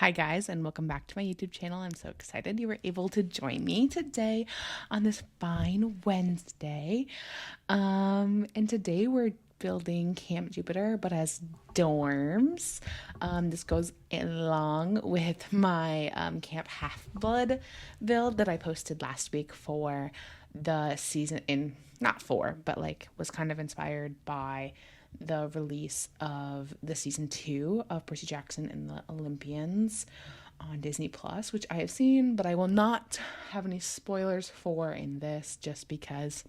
Hi guys, and welcome back to my YouTube channel. I'm so excited you were able to join me today on this fine Wednesday. And today we're building Camp Jupiter, but as dorms. This goes along with my Camp Half-Blood build that I posted last week for the season not for, but like was kind of inspired by the release of the season 2 of Percy Jackson and the Olympians on Disney Plus, which I have seen, but I will not have any spoilers for in this just because,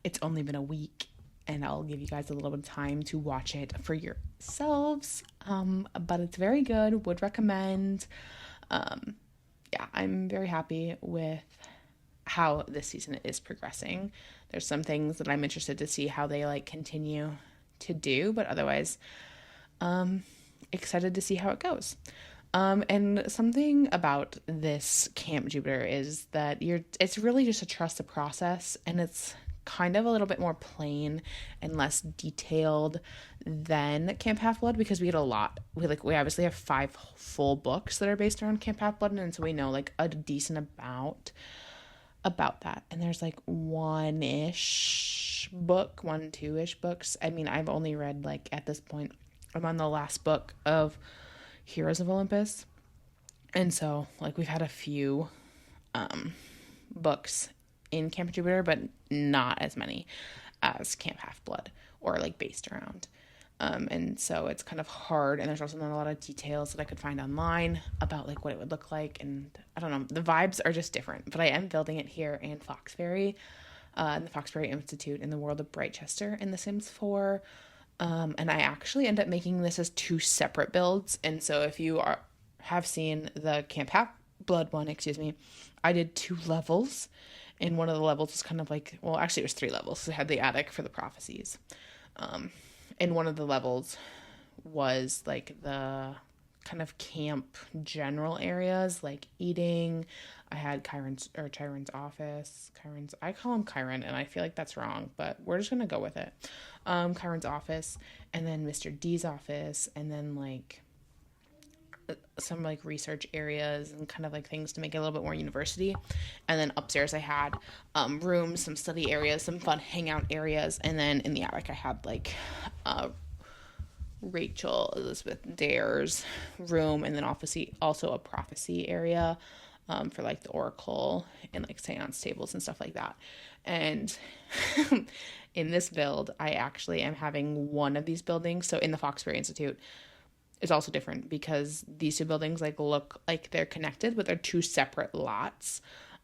it's only been a week and I'll give you guys a little bit of time to watch it for yourselves. But it's very good, would recommend. I'm very happy with how this season is progressing. There's some things that I'm interested to see how they continue to do, but otherwise excited to see how it goes. And something about this Camp Jupiter is that it's really just to trust the process, and it's kind of a little bit more plain and less detailed than Camp Half-Blood because we get a lot. We obviously have 5 full books that are based around Camp Half-Blood, and so we know a decent amount about that. And there's 1-ish book, 2-ish books. I mean, I've only read at this point, I'm on the last book of Heroes of Olympus. And so we've had a few books in Camp Jupiter, but not as many as Camp Half-Blood or based around. And so it's kind of hard, and there's also not a lot of details that I could find online about what it would look like, and I don't know, the vibes are just different. But I am building it here in Foxbury, in the Foxbury Institute in the world of Britechester in The Sims 4, and I actually end up making this as 2 separate builds. And so if you have seen the Camp Half-Blood one, I did 2 levels, and one of the levels was kind of actually it was 3 levels, so it had the attic for the prophecies. And one of the levels was the kind of camp general areas, eating. I had Chiron's office. I call him Chiron, and I feel like that's wrong, but we're just gonna go with it. Chiron's office, and then Mr. D's office, and then some research areas and kind of things to make it a little bit more university. And then upstairs I had rooms, some study areas, some fun hangout areas, and then in the attic I had Rachel Elizabeth Dare's room, and then obviously also a prophecy area for the oracle and seance tables and stuff like that. And in this build I actually am having one of these buildings, so in the Foxbury Institute is also different because these 2 buildings look like they're connected, but they're 2 separate lots.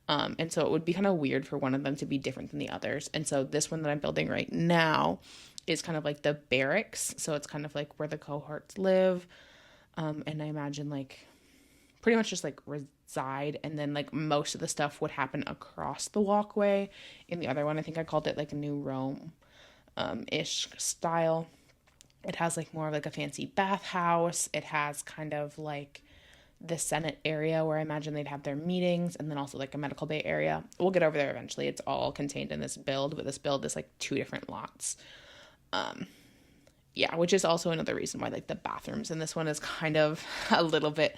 And so it would be kind of weird for one of them to be different than the others. And so this one that I'm building right now is kind of the barracks. So it's kind of where the cohorts live. And I imagine pretty much just reside. And then most of the stuff would happen across the walkway. In the other one, I think I called it a New Rome ish style. It has more of a fancy bathhouse. It has kind of the Senate area where I imagine they'd have their meetings, and then also a medical bay area. We'll get over there eventually. It's all contained in this build, but this build is 2 different lots. Which is also another reason why the bathrooms in this one is kind of a little bit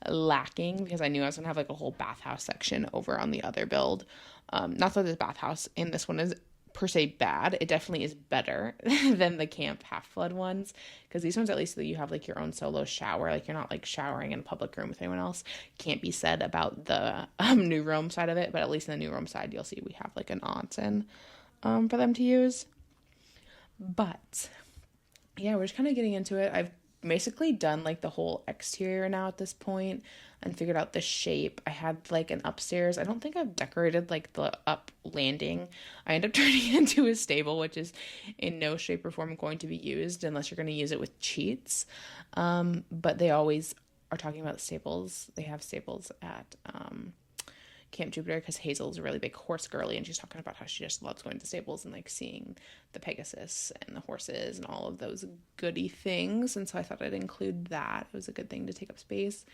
lacking, because I knew I was gonna have a whole bathhouse section over on the other build. Not that the bathhouse in this one is per se bad. It definitely is better than the Camp Half-Blood ones, because these ones at least you have your own solo shower, you're not showering in a public room with anyone else. Can't be said about the New Rome side of it, but at least in the New Rome side you'll see we have an onsen for them to use. But yeah, we're just kind of getting into it. I've basically done the whole exterior now at this point and figured out the shape. I had an upstairs. I don't think I've decorated the up landing. I end up turning it into a stable, which is in no shape or form going to be used unless you're going to use it with cheats. But they always are talking about the stables. They have stables at Camp Jupiter because Hazel's a really big horse girly, and she's talking about how she just loves going to stables and seeing the Pegasus and the horses and all of those goody things. And so I thought I'd include that. It was a good thing to take up space.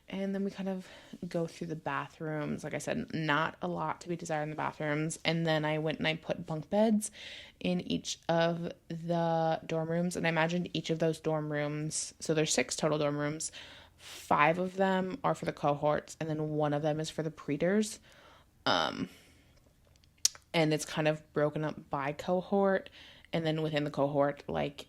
And then we kind of go through the bathrooms. Like I said, not a lot to be desired in the bathrooms. And then I went and I put bunk beds in each of the dorm rooms. And I imagined each of those dorm rooms. So there's 6 total dorm rooms. 5 of them are for the cohorts. And then 1 of them is for the preters. And it's kind of broken up by cohort. And then within the cohort, like,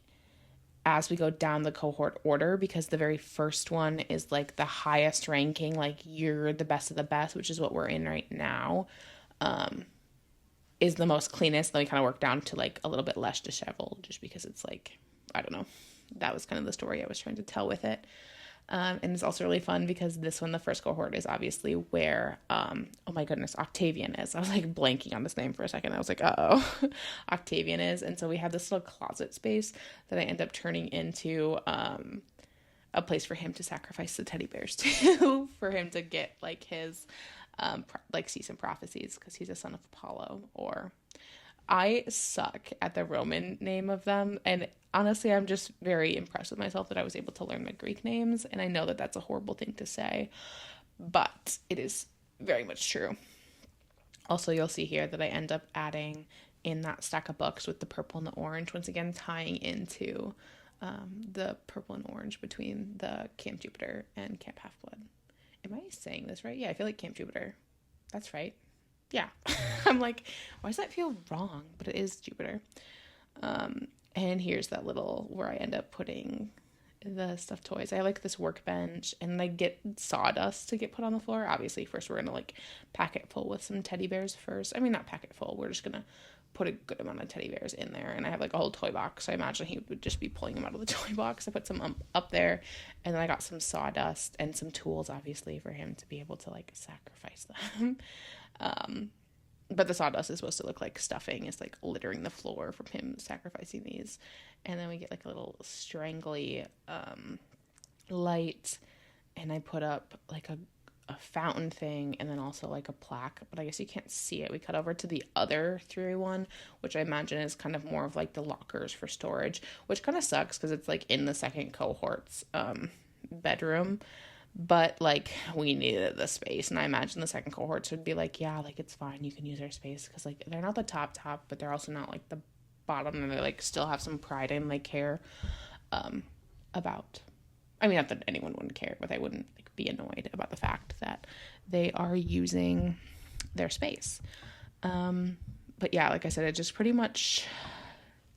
as we go down the cohort order, because the very first one is like the highest ranking, like you're the best of the best, which is what we're in right now, is the most cleanest. Then we kind of work down to like a little bit less disheveled, just because it's like, I don't know, that was kind of the story I was trying to tell with it. And it's also really fun because this one, the first cohort, is obviously where, oh my goodness, Octavian is. I was like blanking on this name for a second. I was like, Octavian is. And so we have this little closet space that I end up turning into a place for him to sacrifice the teddy bears to, for him to get like his, like see some prophecies, because he's a son of Apollo. Or I suck at the Roman name of them, and honestly, I'm just very impressed with myself that I was able to learn the Greek names, and I know that that's a horrible thing to say, but it is very much true. Also, you'll see here that I end up adding in that stack of books with the purple and the orange, once again tying into the purple and orange between the Camp Jupiter and Camp Half-Blood. Am I saying this right? Yeah, I feel like Camp Jupiter. That's right. Yeah. I'm like, why does that feel wrong? But it is Jupiter. And here's that little where I end up putting the stuffed toys. I like this workbench, and I get sawdust to get put on the floor. Obviously, first we're going to like pack it full with some teddy bears first. I mean, not pack it full. We're just going to put a good amount of teddy bears in there. And I have like a whole toy box. So I imagine he would just be pulling them out of the toy box. I put some up there, and then I got some sawdust and some tools, obviously, for him to be able to like sacrifice them. But the sawdust is supposed to look like stuffing. It's like littering the floor from him sacrificing these. And then we get like a little strangly light, and I put up like a fountain thing, and then also like a plaque, but I guess you can't see it. We cut over to the other 3-1, which I imagine is kind of more of like the lockers for storage, which kind of sucks because it's like in the second cohort's bedroom. But, like, we needed the space, and I imagine the second cohorts would be like, yeah, like, it's fine, you can use our space, because, like, they're not the top, but they're also not, like, the bottom, and they, like, still have some pride and, like, care about, I mean, not that anyone wouldn't care, but they wouldn't, like, be annoyed about the fact that they are using their space. But, yeah, like I said, it's just pretty much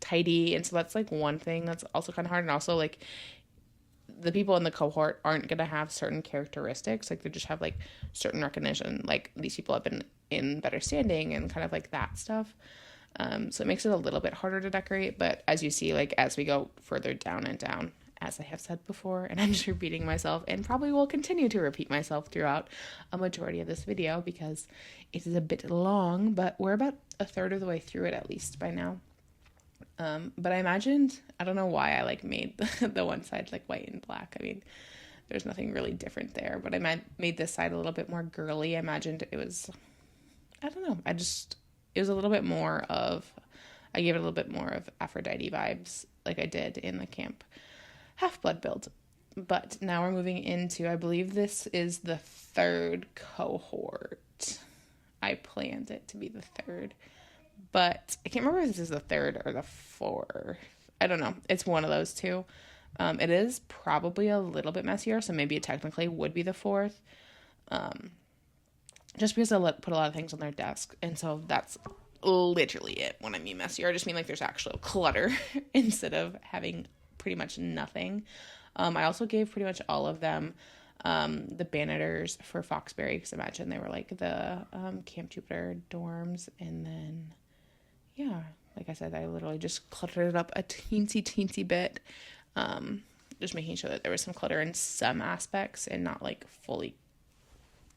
tidy, and so that's, like, one thing that's also kind of hard, and also, like, the people in the cohort aren't going to have certain characteristics. Like, they just have, like, certain recognition. Like, these people have been in better standing and kind of, like, that stuff. So it makes it a little bit harder to decorate. But as you see, like, as we go further down and down, as I have said before, and I'm just repeating myself, and probably will continue to repeat myself throughout a majority of this video because it is a bit long, but we're about a third of the way through it, at least by now. But I imagined, I don't know why I like made the one side like white and black. I mean, there's nothing really different there, but I made this side a little bit more girly. I imagined it was, I don't know. It was a little bit more of, I gave it a little bit more of Aphrodite vibes like I did in the Camp Half-Blood build. But now we're moving into, I believe this is the 3rd cohort. I planned it to be the 3rd. But I can't remember if this is the 3rd or the 4th. I don't know. It's one of those two. It is probably a little bit messier, so maybe it technically would be the 4th. Just because I put a lot of things on their desk. And so that's literally it when I mean messier. I just mean like there's actual clutter instead of having pretty much nothing. I also gave pretty much all of them the baniters for Foxbury, because imagine they were like the Camp Jupiter dorms, and then yeah, like I said, I literally just cluttered it up a teensy bit, just making sure that there was some clutter in some aspects and not like fully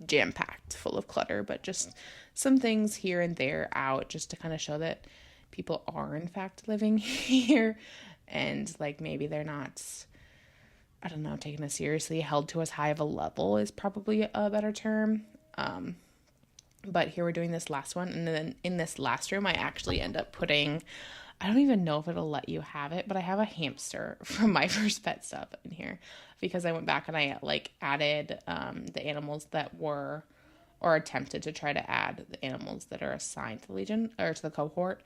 jam-packed full of clutter, but just some things here and there out, just to kind of show that people are in fact living here, and like maybe they're not, I don't know, taken as seriously, held to as high of a level is probably a better term. But here we're doing this last one, and then in this last room, I actually end up putting I don't even know if it'll let you have it, but I have a hamster from my first pet stuff in here because I went back and I like added the animals that were, or attempted to try to add the animals that are assigned to the Legion or to the cohort.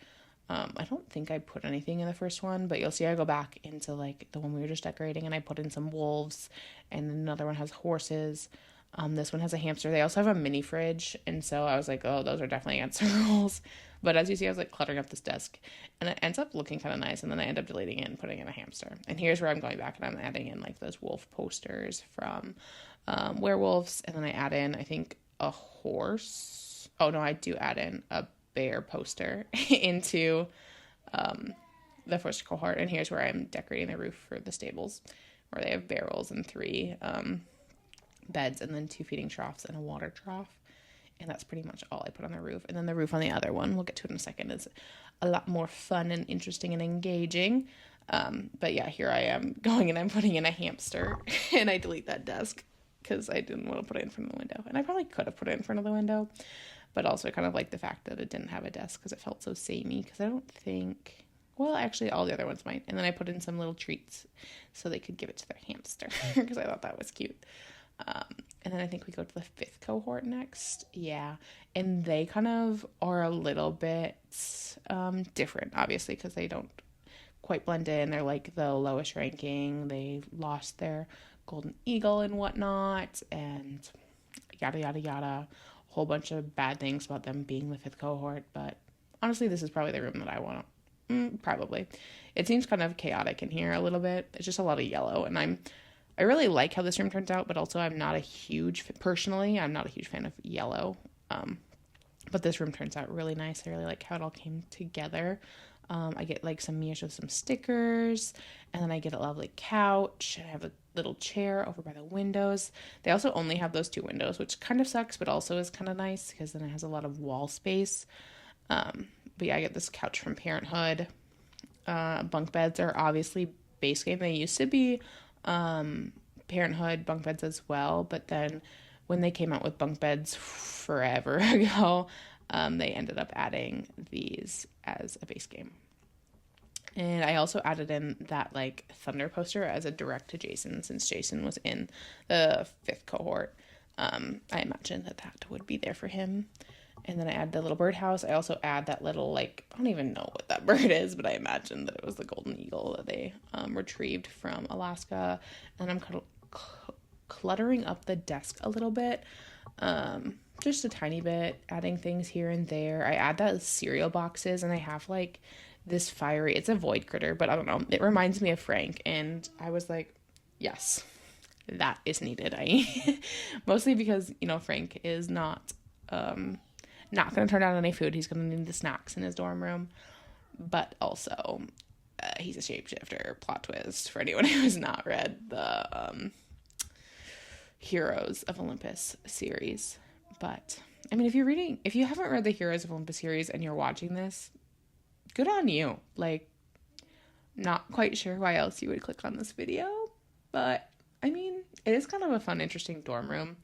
I don't think I put anything in the first one, but you'll see I go back into like the one we were just decorating and I put in some wolves, and another one has horses. This one has a hamster. They also have a mini fridge, and so I was like, oh, those are definitely against the rules. But as you see, I was like cluttering up this desk, and it ends up looking kind of nice, and then I end up deleting it and putting in a hamster. And here's where I'm going back and I'm adding in like those wolf posters from werewolves, and then I add in, I think, a horse. Oh no, I do add in a bear poster into the first cohort. And here's where I'm decorating the roof for the stables, where they have barrels and 3 beds, and then 2 feeding troughs and a water trough. And that's pretty much all I put on the roof. And then the roof on the other one, we'll get to it in a second, is a lot more fun and interesting and engaging. But yeah, here I am going and I'm putting in a hamster and I delete that desk because I didn't want to put it in front of the window. And I probably could have put it in front of the window, but also kind of like the fact that it didn't have a desk because it felt so samey. Because I don't think, well, actually all the other ones might. And then I put in some little treats so they could give it to their hamster because I thought that was cute. And then I think we go to the 5th cohort next. Yeah. And they kind of are a little bit different, obviously, because they don't quite blend in. They're like the lowest ranking. They lost their golden eagle and whatnot, and yada, yada, yada. A whole bunch of bad things about them being the 5th cohort. But honestly, this is probably the room that I want to, probably. It seems kind of chaotic in here a little bit. It's just a lot of yellow, and I really like how this room turns out, but also I'm not a huge fan of yellow. But this room turns out really nice. I really like how it all came together. I get like some mirrors with some stickers, and then I get a lovely couch, and I have a little chair over by the windows. They also only have those 2 windows, which kind of sucks, but also is kind of nice because then it has a lot of wall space. But yeah, I get this couch from Parenthood. Bunk beds are obviously base game. They used to be Parenthood bunk beds as well, but then when they came out with bunk beds forever ago, they ended up adding these as a base game. And I also added in that like thunder poster as a direct to Jason, since Jason was in the 5th cohort. I imagine that would be there for him. And then I add the little birdhouse. I also add that little, like, I don't even know what that bird is, but I imagine that it was the golden eagle that they retrieved from Alaska. And I'm kind of cluttering up the desk a little bit, just a tiny bit, adding things here and there. I add that cereal boxes, and I have, like, this fiery, it's a void critter, but I don't know. It reminds me of Frank, and I was like, yes, that is needed. Mostly because, you know, Frank is not going to turn down any food. He's going to need the snacks in his dorm room. But also, he's a shapeshifter. Plot twist for anyone who has not read the Heroes of Olympus series. But, I mean, if you haven't read the Heroes of Olympus series and you're watching this, good on you. Like, not quite sure why else you would click on this video. But, I mean, it is kind of a fun, interesting dorm room.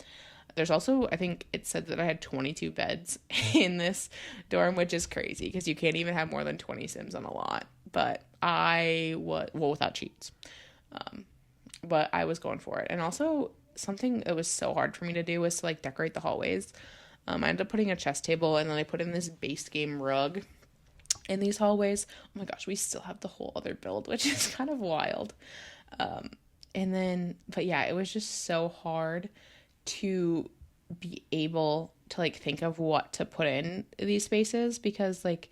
There's also, I think it said that I had 22 beds in this dorm, which is crazy because you can't even have more than 20 Sims on a lot. But without cheats. But I was going for it. And also, something that was so hard for me to do was to, like, decorate the hallways. I ended up putting a chess table, and then I put in this base game rug in these hallways. Oh my gosh, we still have the whole other build, which is kind of wild. But yeah, it was just so hard to be able to, like, think of what to put in these spaces because, like,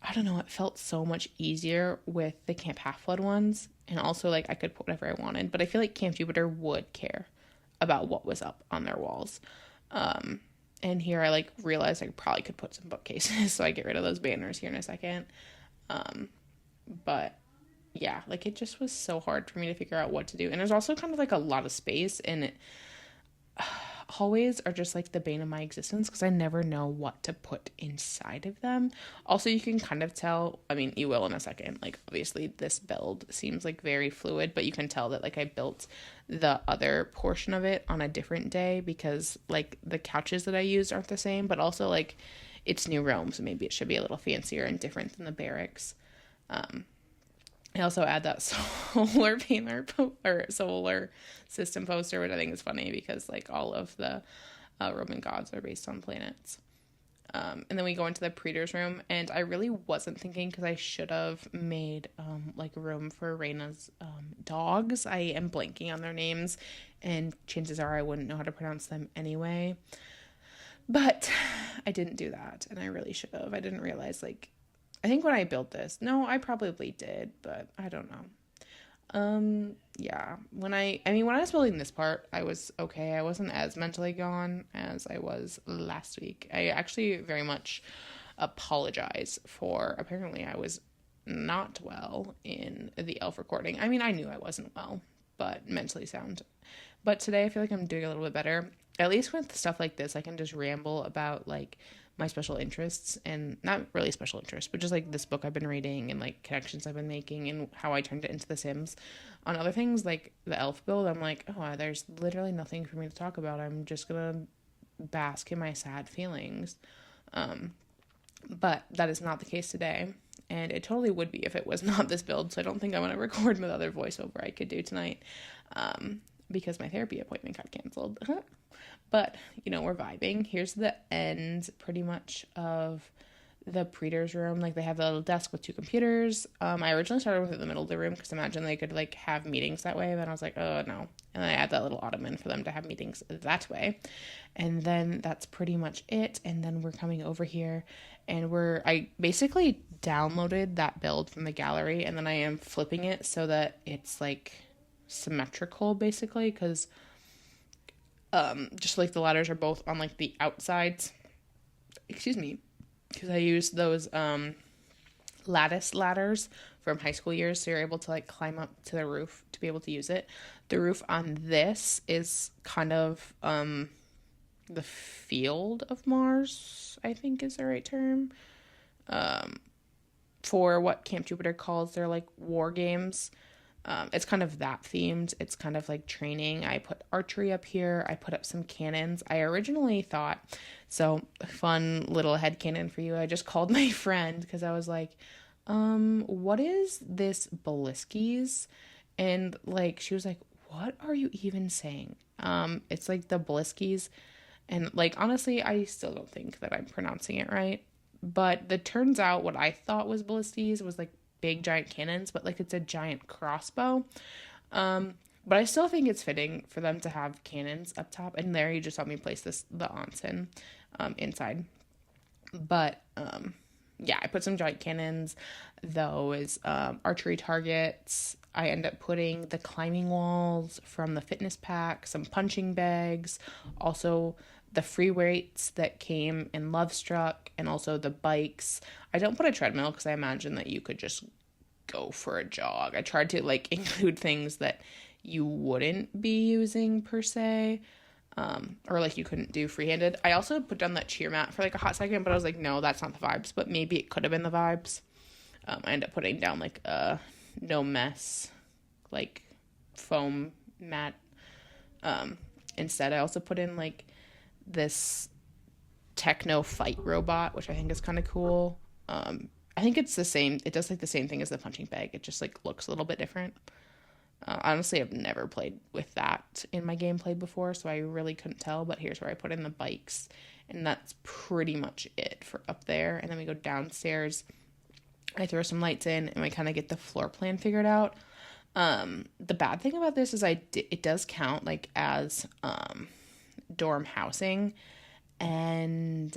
I don't know, it felt so much easier with the Camp Half-Blood ones, and also, like, I could put whatever I wanted, but I feel like Camp Jupiter would care about what was up on their walls. And here I, like, realized I probably could put some bookcases, so I get rid of those banners here in a second. But yeah, like, it just was so hard for me to figure out what to do, and there's also kind of, like, a lot of space, and hallways are just, like, the bane of my existence because I never know what to put inside of them. Also, you can kind of tell, I mean, you will in a second, like, obviously this build seems, like, very fluid, but you can tell that, like, I built the other portion of it on a different day because, like, the couches that I used aren't the same, but also, like, it's New Rome, so maybe it should be a little fancier and different than the barracks. I also add that solar painter or solar system poster, which I think is funny because like all of the Roman gods are based on planets. And then we go into the Praetor's room, and I really wasn't thinking because I should have made like room for Reina's dogs. I am blanking on their names, and chances are I wouldn't know how to pronounce them anyway. But I didn't do that, and I really should have. I didn't realize, like, I think when I built this, no, I probably did, but I don't know. Yeah, when I was building this part, I was okay. I wasn't as mentally gone as I was last week. I actually very much apologize for, apparently I was not well in the elf recording. I mean, I knew I wasn't well, but mentally sound. But today I feel like I'm doing a little bit better. At least with stuff like this, I can just ramble about like my special interests, and not really special interests, but just like this book I've been reading and like connections I've been making and how I turned it into The Sims. On other things like the elf build, I'm like, oh, there's literally nothing for me to talk about. I'm just gonna bask in my sad feelings. But that is not the case today, and it totally would be if it was not this build. So I don't think I want to record another voiceover I could do tonight, because my therapy appointment got canceled. But, you know, we're vibing. Here's the end, pretty much, of the Praetor's room. Like, they have the little desk with 2 computers. I originally started with it in the middle of the room because I imagined they could, like, have meetings that way. Then I was like, oh, no. And then I add that little ottoman for them to have meetings that way. And then that's pretty much it. And then we're coming over here, and I basically downloaded that build from the gallery, and then I am flipping it so that it's, like, symmetrical, basically, because just like the ladders are both on like the outsides, excuse me, because I used those lattice ladders from high school years, so you're able to like climb up to the roof to be able to use it. The roof on this is kind of the field of Mars, I think is the right term, for what Camp Jupiter calls their like war games. It's kind of that themed. It's kind of like training. I put archery up here. I put up some cannons. I originally thought, so fun little headcanon for you. I just called my friend because I was like, what is this Baliskis? And like, she was like, what are you even saying? It's like the Baliskis. And like, honestly, I still don't think that I'm pronouncing it right. But it turns out what I thought was Baliskis was like big giant cannons, but like it's a giant crossbow. But I still think it's fitting for them to have cannons up top, and there you just saw me place the onsen inside. But yeah, I put some giant cannons, those archery targets. I end up putting the climbing walls from the fitness pack, some punching bags, also the free weights that came in Love Struck, and also the bikes. I don't put a treadmill because I imagine that you could just go for a jog. I tried to like include things that you wouldn't be using per se, or like you couldn't do freehanded. I also put down that cheer mat for like a hot second, but I was like, no, that's not the vibes, but maybe it could have been the vibes. I ended up putting down like a no mess like foam mat. Instead I also put in like this techno fight robot, which I think is kind of cool. I think it's the same. It does like the same thing as the punching bag. It just like looks a little bit different. Honestly, I've never played with that in my gameplay before, so I really couldn't tell. But here's where I put in the bikes, and that's pretty much it for up there. And then we go downstairs. I throw some lights in, and we kind of get the floor plan figured out. The bad thing about this is it does count like as dorm housing, and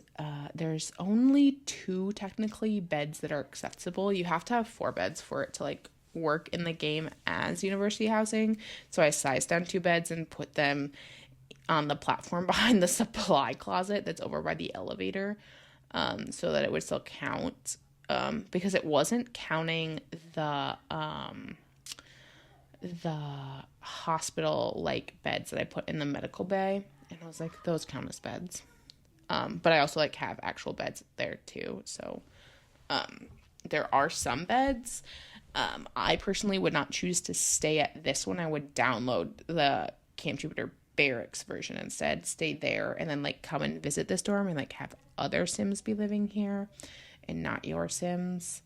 there's only 2 technically beds that are accessible. You have to have 4 beds for it to like work in the game as university housing. So I sized down 2 beds and put them on the platform behind the supply closet that's over by the elevator, so that it would still count, because it wasn't counting the hospital like beds that I put in the medical bay, and I was like, those count as beds. But I also like have actual beds there too. So there are some beds. I personally would not choose to stay at this one. I would download the Camp Jupiter Barracks version instead, stay there, and then like come and visit this dorm and like have other Sims be living here and not your Sims.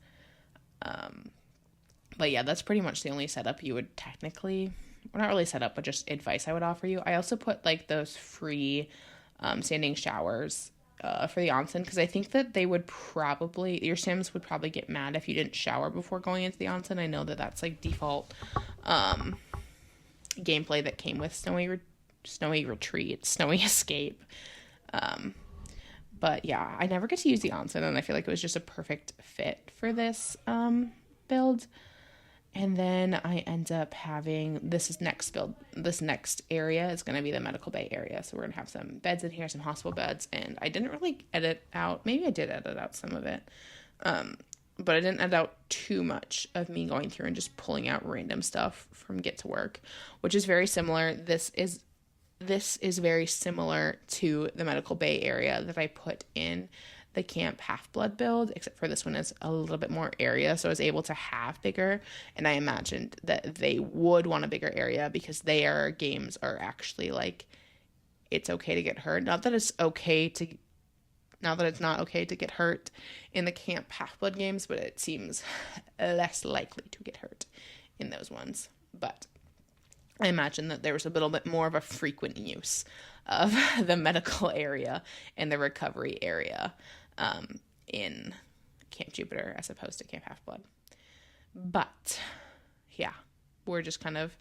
But yeah, that's pretty much the only setup you would technically, well, not really setup, but just advice I would offer you. I also put like those free standing showers for the onsen, because I think that they would probably, your Sims would probably get mad if you didn't shower before going into the onsen. I know that that's like default gameplay that came with Snowy Retreat, Snowy Escape. But yeah, I never get to use the onsen, and I feel like it was just a perfect fit for this build. And then I end up having this next area is going to be the medical bay area. So we're going to have some beds in here, some hospital beds. And I didn't really edit out, maybe I did edit out some of it. But I didn't edit out too much of me going through and just pulling out random stuff from Get to Work, which is very similar. This is very similar to the medical bay area that I put in the Camp Half-Blood build, except for this one is a little bit more area, so I was able to have bigger, and I imagined that they would want a bigger area because their games are actually like, it's okay to get hurt. Not that it's not okay to get hurt in the Camp Half-Blood games, but it seems less likely to get hurt in those ones. But I imagine that there was a little bit more of a frequent use of the medical area and the recovery area in Camp Jupiter as opposed to Camp Half-Blood. But yeah, we're just kind of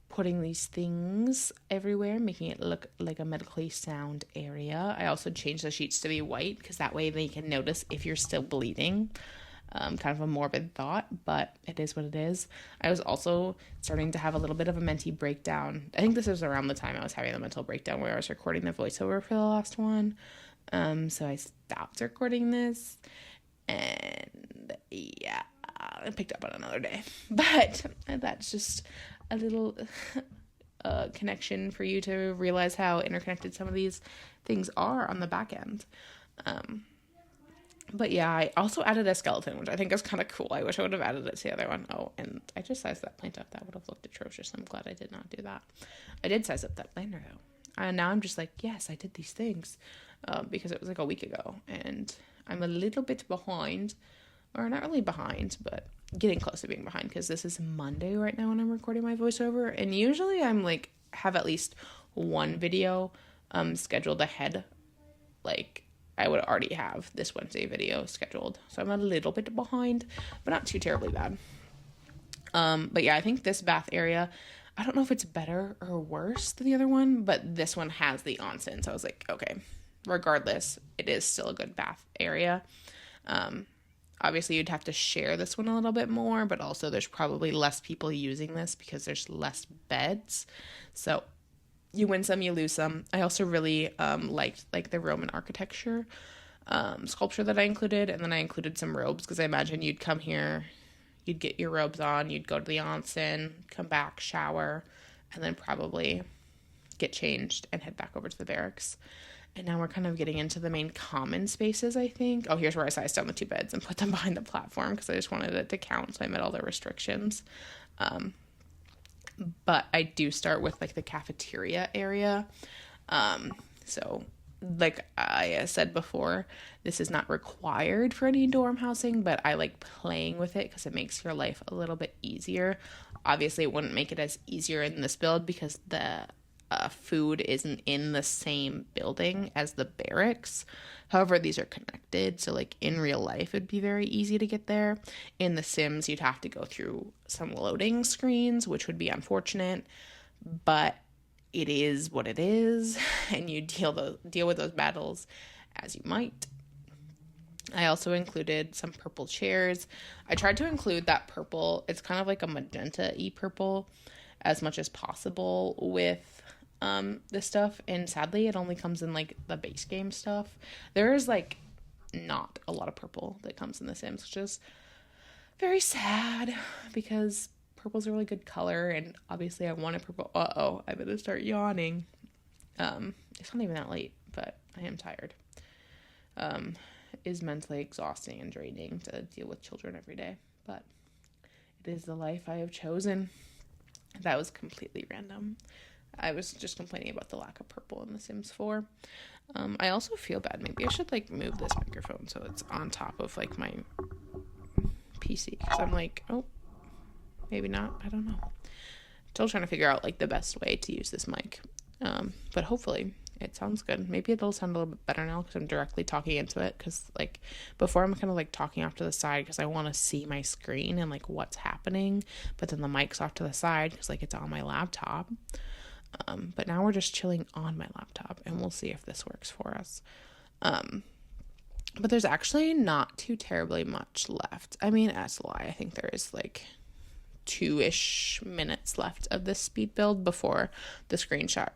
putting these things everywhere, making it look like a medically sound area. I also changed the sheets to be white because that way they can notice if you're still bleeding. Kind of a morbid thought, but it is what it is. I was also starting to have a little bit of a mentee breakdown. I think this was around the time I was having the mental breakdown where I was recording the voiceover for the last one. So I stopped recording this, and yeah, I picked up on another day. But that's just a little connection for you to realize how interconnected some of these things are on the back end. But yeah, I also added a skeleton, which I think is kind of cool. I wish I would have added it to the other one. Oh, and I just sized that plant up. That would have looked atrocious. I'm glad I did not do that. I did size up that planter, though. And now I'm just like, yes, I did these things. Because it was like a week ago. And I'm a little bit behind. Or not really behind, but getting close to being behind. Because this is Monday right now when I'm recording my voiceover. And usually I'm like, have at least one video scheduled ahead. Like, I would already have this Wednesday video scheduled. So I'm a little bit behind, but not too terribly bad. But yeah, I think this bath area, I don't know if it's better or worse than the other one, but this one has the onsen. So I was like, okay, regardless, it is still a good bath area. Obviously you'd have to share this one a little bit more, but also there's probably less people using this because there's less beds. So you win some, you lose some. I also really liked like the Roman architecture sculpture that I included, and then I included some robes because I imagine you'd come here, you'd get your robes on, you'd go to the onsen, come back, shower, and then probably get changed and head back over to the barracks. And now we're kind of getting into the main common spaces, I think. Oh, here's where I sized down the 2 beds and put them behind the platform because I just wanted it to count, so I met all the restrictions. But I do start with like the cafeteria area. So like I said before, this is not required for any dorm housing, but I like playing with it because it makes your life a little bit easier. Obviously it wouldn't make it as easier in this build because the food isn't in the same building as the barracks. However, these are connected, so like in real life it'd be very easy to get there. In The Sims, you'd have to go through some loading screens, which would be unfortunate, but it is what it is, and you deal with those battles as you might. I also included some purple chairs. I tried to include that purple, it's kind of like a magenta-y purple, as much as possible with this stuff, and sadly it only comes in like the base game stuff. There is like not a lot of purple that comes in The Sims, which is very sad because purple's a really good color, and obviously I wanted purple. I'm gonna start yawning. It's not even that late, but I am tired. It is mentally exhausting and draining to deal with children every day, but it is the life I have chosen. That was completely random. I was just complaining about the lack of purple in The Sims 4. I also feel bad. Maybe I should like move this microphone so it's on top of like my PC. Because I'm like, oh, maybe not. I don't know. Still trying to figure out like the best way to use this mic. But hopefully it sounds good. Maybe it'll sound a little bit better now because I'm directly talking into it. Because like before I'm kind of like talking off to the side because I want to see my screen and like what's happening. But then the mic's off to the side because like it's on my laptop. But now we're just chilling on my laptop and we'll see if this works for us. But there's actually not too terribly much left. I mean, that's a lie. I think there is like 2-ish minutes left of this speed build before the screenshots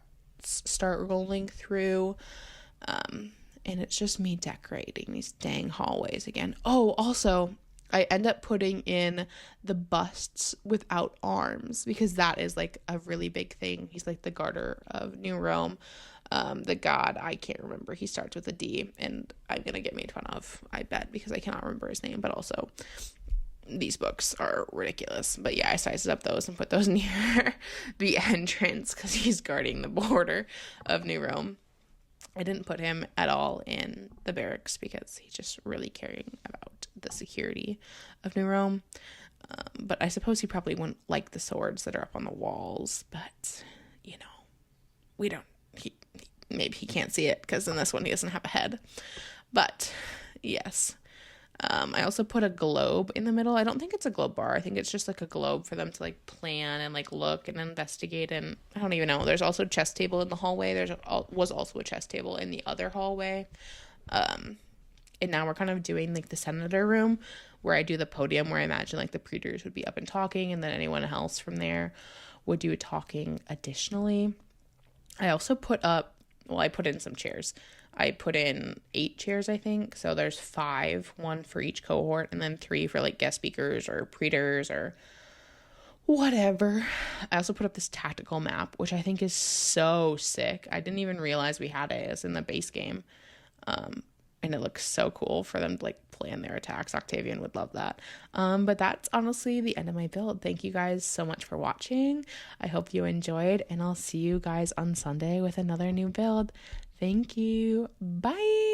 start rolling through. And it's just me decorating these dang hallways again. Oh, also, I end up putting in the busts without arms because that is like a really big thing. He's like the garter of New Rome. The god, I can't remember. He starts with a D, and I'm gonna get made fun of, I bet, because I cannot remember his name. But also, these books are ridiculous. But yeah, I sized up those and put those near the entrance because he's guarding the border of New Rome. I didn't put him at all in the barracks because he's just really caring about the security of New Rome. But I suppose he probably wouldn't like the swords that are up on the walls. But, you know, we don't. Maybe he can't see it because in this one he doesn't have a head. But, yes. I also put a globe in the middle. I don't think it's a globe bar. I think it's just like a globe for them to like plan and like look and investigate. And I don't even know. There's also a chess table in the hallway. Was also a chess table in the other hallway. And now we're kind of doing like the senator room where I do the podium where I imagine like the praetors would be up and talking, and then anyone else from there would do talking additionally. I also I put in some chairs. I put in 8 chairs, I think. So there's 5, 1 for each cohort, and then 3 for like guest speakers or praetors or whatever. I also put up this tactical map, which I think is so sick. I didn't even realize we had it as in the base game. And it looks so cool for them to like plan their attacks. Octavian would love that. But that's honestly the end of my build. Thank you guys so much for watching. I hope you enjoyed, and I'll see you guys on Sunday with another new build. Thank you. Bye.